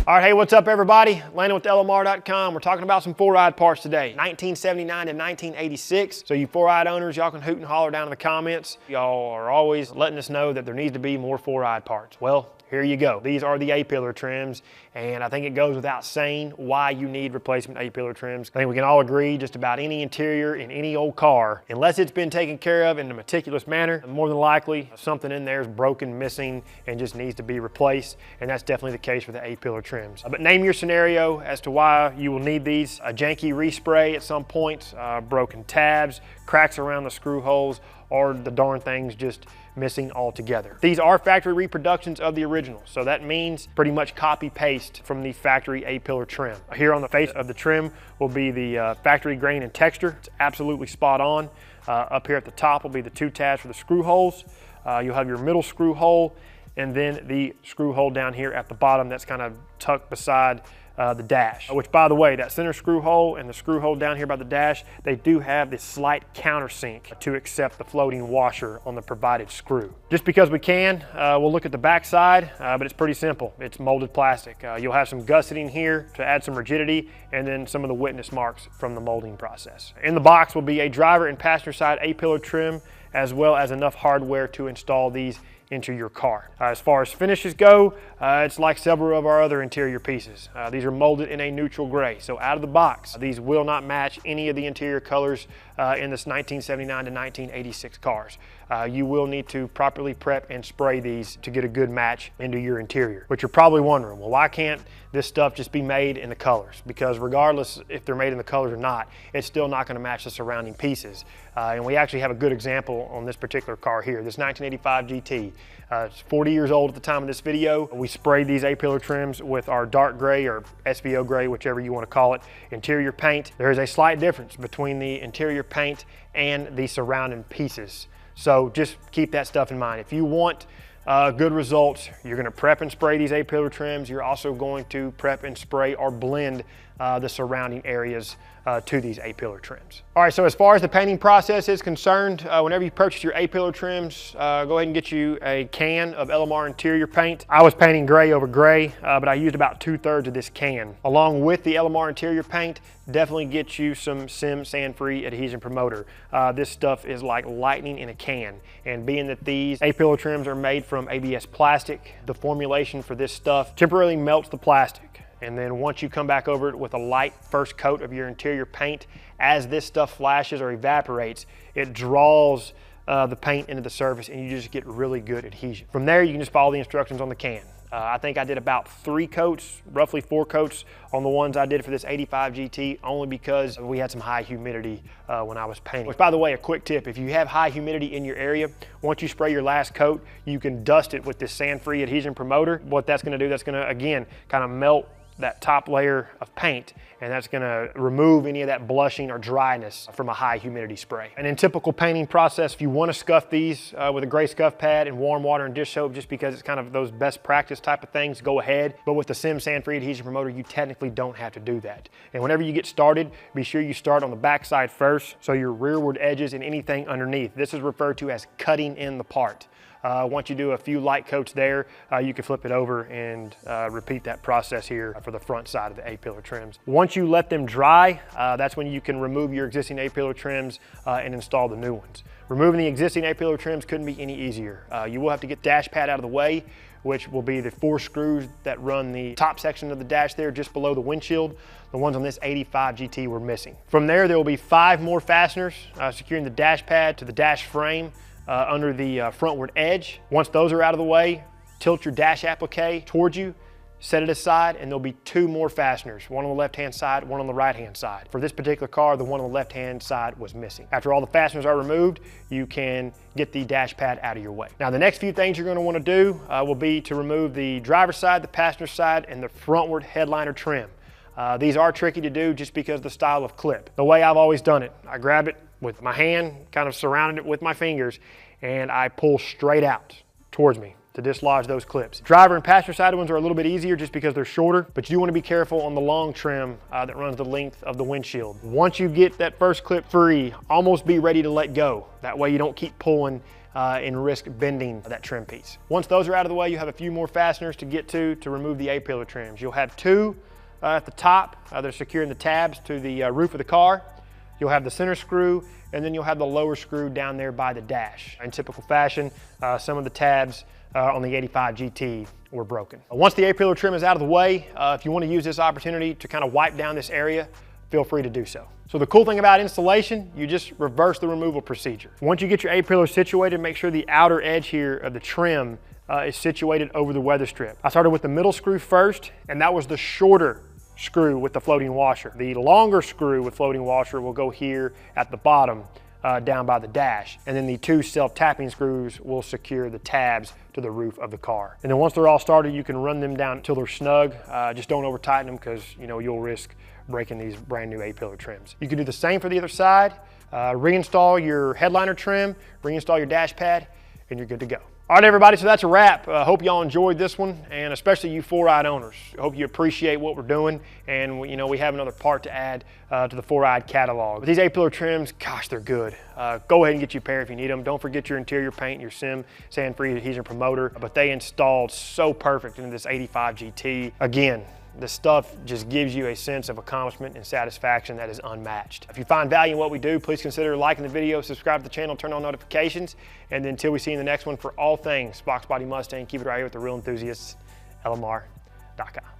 All right, hey, what's up everybody? Landon with LMR.com. We're talking about some four-eyed parts today. 1979 to 1986. So you four-eyed owners, y'all can hoot and holler down in the comments. Y'all are always letting us know that there needs to be more four-eyed parts. Well, here you go. These are the A-pillar trims, and I think it goes without saying why you need replacement A-pillar trims. I think we can all agree just about any interior in any old car, unless it's been taken care of in a meticulous manner, more than likely something in there is broken, missing, and just needs to be replaced, and that's definitely the case for the A-pillar trims. But name your scenario as to why you will need these. A janky respray at some point, broken tabs, cracks around the screw holes, or the darn thing's just missing altogether. These are factory reproductions of the original, so that means pretty much copy paste from the factory A-pillar trim. Here on the face of the trim will be the factory grain and texture. It's absolutely spot on. Up here at the top will be the two tabs for the screw holes. You'll have your middle screw hole, and then the screw hole down here at the bottom that's kind of tucked beside the dash, which, by the way, that center screw hole and the screw hole down here by the dash, they do have this slight countersink to accept the floating washer on the provided screw. Just because we can, we'll look at the back side, but it's pretty simple. It's molded plastic. You'll have some gusseting here to add some rigidity, and then some of the witness marks from the molding process. In the box will be a driver and passenger side A-pillar trim, as well as enough hardware to install these into your car. As far as finishes go, it's like several of our other interior pieces. These are molded in a neutral gray, so out of the box, these will not match any of the interior colors in this 1979 to 1986 cars. You will need to properly prep and spray these to get a good match into your interior. But you're probably wondering, well, why can't this stuff just be made in the colors? Because regardless if they're made in the colors or not, it's still not going to match the surrounding pieces. And we actually have a good example on this particular car here, this 1985 GT. It's 40 years old at the time of this video. We sprayed these A-pillar trims with our dark gray or SVO gray, whichever you want to call it, interior paint. There is a slight difference between the interior paint and the surrounding pieces. So just keep that stuff in mind. If you want good results, you're going to prep and spray these A-pillar trims. You're also going to prep and spray or blend the surrounding areas to these A-pillar trims. All right, so as far as the painting process is concerned, whenever you purchase your A-pillar trims, go ahead and get you a can of LMR interior paint. I was painting gray over gray, but I used about 2/3 of this can. Along with the LMR interior paint, definitely get you some Sim sand-free adhesion promoter. This stuff is like lightning in a can, and being that these A-pillar trims are made from ABS plastic, the formulation for this stuff temporarily melts the plastic. And then once you come back over it with a light first coat of your interior paint, as this stuff flashes or evaporates, it draws the paint into the surface, and you just get really good adhesion. From there, you can just follow the instructions on the can. I think I did about 3 coats, roughly 4 coats on the ones I did for this 85 GT, only because we had some high humidity when I was painting. Which, by the way, a quick tip, if you have high humidity in your area, once you spray your last coat, you can dust it with this sand-free adhesion promoter. What that's gonna do, that's gonna, again, kind of melt that top layer of paint, and that's gonna remove any of that blushing or dryness from a high humidity spray. And in typical painting process, if you wanna scuff these with a gray scuff pad and warm water and dish soap, just because it's kind of those best practice type of things, go ahead. But with the Sim sand-free adhesion promoter, you technically don't have to do that. And whenever you get started, be sure you start on the back side first, so your rearward edges and anything underneath. This is referred to as cutting in the part. Once you do a few light coats there, you can flip it over and repeat that process here for the front side of the A-pillar trims. Once you let them dry, that's when you can remove your existing A-pillar trims and install the new ones. Removing the existing A-pillar trims couldn't be any easier. You will have to get the dash pad out of the way, which will be the 4 screws that run the top section of the dash there just below the windshield. The ones on this 85 GT were missing. From there will be 5 more fasteners securing the dash pad to the dash frame under the frontward edge. Once those are out of the way, tilt your dash applique towards you, set it aside, and there'll be 2 more fasteners, one on the left-hand side, one on the right-hand side. For this particular car, the one on the left-hand side was missing. After all the fasteners are removed, you can get the dash pad out of your way. Now, the next few things you're gonna wanna do will be to remove the driver's side, the passenger side, and the frontward headliner trim. These are tricky to do just because of the style of clip. The way I've always done it, I grab it with my hand, kind of surrounded it with my fingers, and I pull straight out towards me to dislodge those clips. Driver and passenger side ones are a little bit easier just because they're shorter, but you do want to be careful on the long trim that runs the length of the windshield. Once you get that first clip free, almost be ready to let go. That way you don't keep pulling and risk bending that trim piece. Once those are out of the way, you have a few more fasteners to get to remove the A-pillar trims. You'll have two at the top that are securing the tabs to the roof of the car. You'll have the center screw, and then you'll have the lower screw down there by the dash. In typical fashion, some of the tabs on the 85 GT were broken. Once the A-pillar trim is out of the way, if you want to use this opportunity to kind of wipe down this area, feel free to do so. So the cool thing about installation, you just reverse the removal procedure. Once you get your A-pillar situated, make sure the outer edge here of the trim is situated over the weather strip. I started with the middle screw first, and that was the shorter screw with the floating washer. The longer screw with floating washer will go here at the bottom down by the dash. And then the two self-tapping screws will secure the tabs to the roof of the car. And then once they're all started, you can run them down until they're snug. Just don't over tighten them because you'll risk breaking these brand new A-pillar trims. You can do the same for the other side. Reinstall your headliner trim, reinstall your dash pad, and you're good to go. All right, everybody, so that's a wrap. Hope y'all enjoyed this one, and especially you 4-eyed owners. Hope you appreciate what we're doing, and we have another part to add to the 4-eyed catalog. But these A-pillar trims, gosh, they're good. Go ahead and get you a pair if you need them. Don't forget your interior paint, your SIM sand-free adhesion promoter, but they installed so perfect into this 85 GT. Again, this stuff just gives you a sense of accomplishment and satisfaction that is unmatched. If you find value in what we do, please consider liking the video, subscribe to the channel, turn on notifications, and then until we see you in the next one, for all things foxbody Mustang, keep it right here with the real enthusiasts, LMR.com.